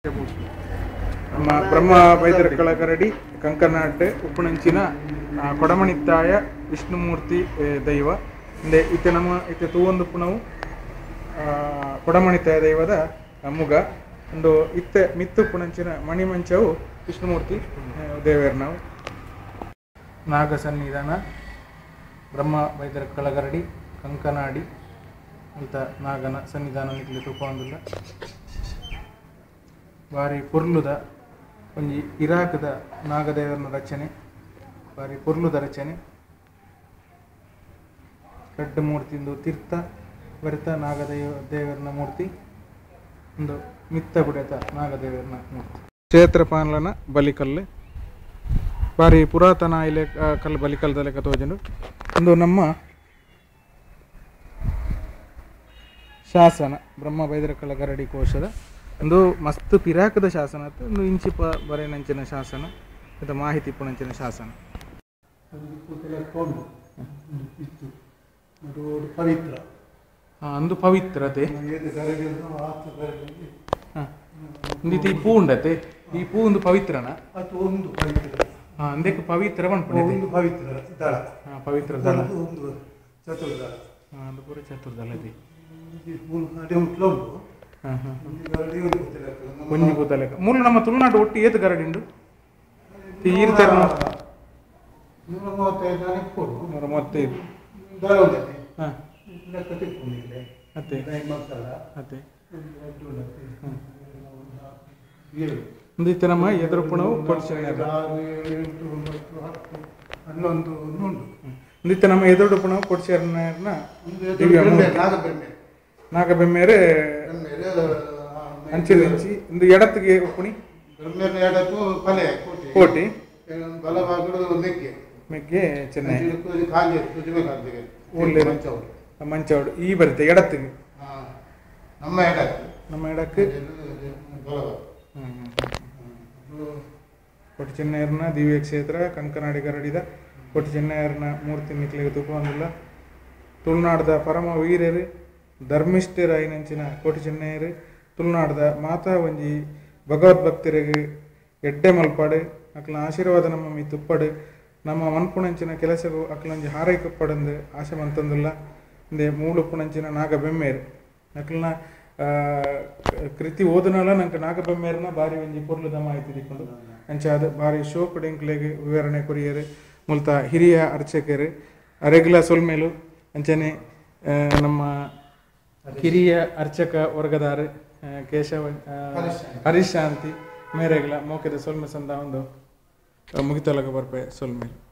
ನಮ್ಮ ಬ್ರಹ್ಮ ವೈದ್ಯರ ಕರಡಿ ಕಂಕನಾಡ್ ಉಪ್ಪುಣಂಚಿನ ಕೊಡಮಣಿತ್ತಾಯ ವಿಷ್ಣುಮೂರ್ತಿ ದೈವ ಇಂದೆ ಇತ್ತೆ ನಮ್ಮ ಇತ್ತೆ ತೂವೊಂದು ಪುಣವು ಕೊಡಮಣಿತ್ತಾಯ ದೈವದ ಮುಗ ಒಂದು ಇತ್ತೆ ಮಿತ್ತು ಪುಣಂಚಿನ ಮಣಿಮಂಚವು ವಿಷ್ಣುಮೂರ್ತಿ ದೇವೇರ್ ನಾವು ನಾಗ ಸನ್ನಿಧಾನ ಬ್ರಹ್ಮ ವೈದ್ಯರ ಕಳಗರಡಿ ಕಂಕನಾಡಿ ಅಂತ ನಾಗನ ಸನ್ನಿಧಾನ ನಿಕ್ಲಿ ತೂಪಂದಿಲ್ಲ ಬಾರಿ ಪುರ್ಲುದ ಒಂಜಿ ಇರಾಕದ ನಾಗದೇವರನ ರಚನೆ ಬಾರಿ ಪುರ್ಲುದ ರಚನೆ ಕಡ್ಡ ಮೂರ್ತಿಂದು ತೀರ್ಥ ಬರಿತ ದೇವರನ ಮೂರ್ತಿ ಒಂದು ಮಿತ್ತ ಬುಡೆತ ನಾಗದೇವರನ ಮೂರ್ತಿ ಕ್ಷೇತ್ರಪಾಲನ ಬಲಿಕಲ್ಲು ಬಾರಿ ಪುರಾತನ ಇಲೆ ಕಲ್ಲು ಬಲಿಕಲ್ದ ಲೆಕ್ಕ ತೋಜನು ಒಂದು ನಮ್ಮ ಶಾಸನ ಬ್ರಹ್ಮ ವೈದ್ಯರ ಕಳಗರಡಿ ಕೋಶದ ಒಂದು ಮಸ್ತ್ ಪಿರಾಕದ ಶಾಸನ ಒಂದು ಇಂಚಿಪ ಬರೆನಂಚಿನ ಶಾಸನ ಮತ್ತು ಮಾಹಿತಿ ಪುಣಂಚಿನ ಶಾಸನ ಪವಿತ್ರ ಅಂದು ಪವಿತ್ರತೆ ಒಂದಿತ್ತು ಈ ಪೂ ಉಂಡತೆ ಈ ಪೂ ಒಂದು ಪವಿತ್ರನ ಒಂದು ಪವಿತ್ರ ಅಂದಕ್ಕೆ ಪವಿತ್ರ ಒಂದು ಪವಿತ್ರ ದಳ ಪವಿತ್ರ ದಳ ಒಂದು ಚತುರ್ದಳ ಅದು ಪೂರ ಚತುರ್ದಳದಿ ಒಂಜಿ ಕೂತಲೆಕ್ಕ ಮೂಲ ನಮ್ಮ ತುಳುನಾಡು ಒಟ್ಟು ಏತು ಗರಡಿ ಉಂಡು ತೀರ್ತಾರೆ 135 ಅತ್ತೆ ಒಂದಿತ್ತು ನಮ್ಮ ಎದುರು ಪುಣವು ಒಂದಿತ್ತು ನಮ್ಮ ಎದುರು ಪುಣವು ಕೊಡ್ಸೇರ್ನ ನಾಗಬೆಮ್ಮೇರೆ ಅಂಚಿ ಒಂದು ಎಡತ್ತಿಗೆ ಉಪ್ಪುಣಿ ಕೋಟಿ ಮೆಗ್ಗೆ ಚೆನ್ನೈ ಮಂಚೌಡು ಈ ಬರುತ್ತೆ ಎಡತ್ತಿಗೆ ನಮ್ಮ ಎಡಕ್ಕೆ ಕೊಟ್ಟು ಚೆನ್ನೈಯರ್ನ ದಿವ್ಯ ಕ್ಷೇತ್ರ ಕಂಕನಾಡಿ ಗರಡಿದ ಕೊಟ್ಟು ಚೆನ್ನೈಯರ್ನ ಮೂರ್ತಿ ನಿಕ್ಲಿಗೆ ತುಪ್ಪಂದಿಲ್ಲ ತುಳುನಾಡದ ಪರಮ ವೀರರು ಧರ್ಮಿಷ್ಠರ ಐನಂಚಿನ ಕೋಟಿ ಚೆನ್ನೈಯರು ತುಳುನಾಡದ ಮಾತಾ ಒಂಜಿ ಭಗವದ್ಭಕ್ತರಿಗೆ ಎಡ್ಡೆ ಮಲ್ಪಾಡು ಅಕ್ಲ ಆಶೀರ್ವಾದ ನಮ್ಮ ಮೀ ತುಪ್ಪಡು ನಮ್ಮ ಮನ್ಪುಣಂಚಿನ ಕೆಲಸಗೂ ಅಕ್ಲಂಜಿ ಹಾರೈಕಪ್ಪಡಂದು ಆಶೆ ಮಂತಂದಿಲ್ಲ ಇಂದೆ ಮೂಳು ಪುಣಂಚಿನ ನಾಗಬೆಮ್ಮೇರು ಅಕ್ಲನ ಕೃತಿ ಓದನಲ್ಲ ನಂಗೆ ನಾಗಬೆಮ್ಮೇರನ ಬಾರಿ ಒಂಜಿ ಪೊರ್ಲುದ ಮಾಹಿತಿ ತಿಕ್ಕೊಂಡು ಅಂಚೆ ಅದು ಬಾರಿ ಶೋಕುಡು ಎಂಕ್ಲೆಗೆ ವಿವರಣೆ ಕೊರಿಯರು ಮೂಲತ ಹಿರಿಯ ಅರ್ಚಕರು ಅರೆಗ್ಲ ಸೊಲ್ಮೇಲು ಅಂಚನೆ ನಮ್ಮ ಹಿರಿಯ ಅರ್ಚಕ ವರ್ಗದಾರು ಕೇಶವ ಹರೀಶ್ ಶಾಂತಿ ಮೇರೆಗ್ಲ ಮೋಕೆದ ಸೊಲ್ಮೆ ಸಂದ ಒಂದು ಮುಗಿತೊಲಗ ಬರ್ಪೆ ಸೊಲ್ಮೇಲು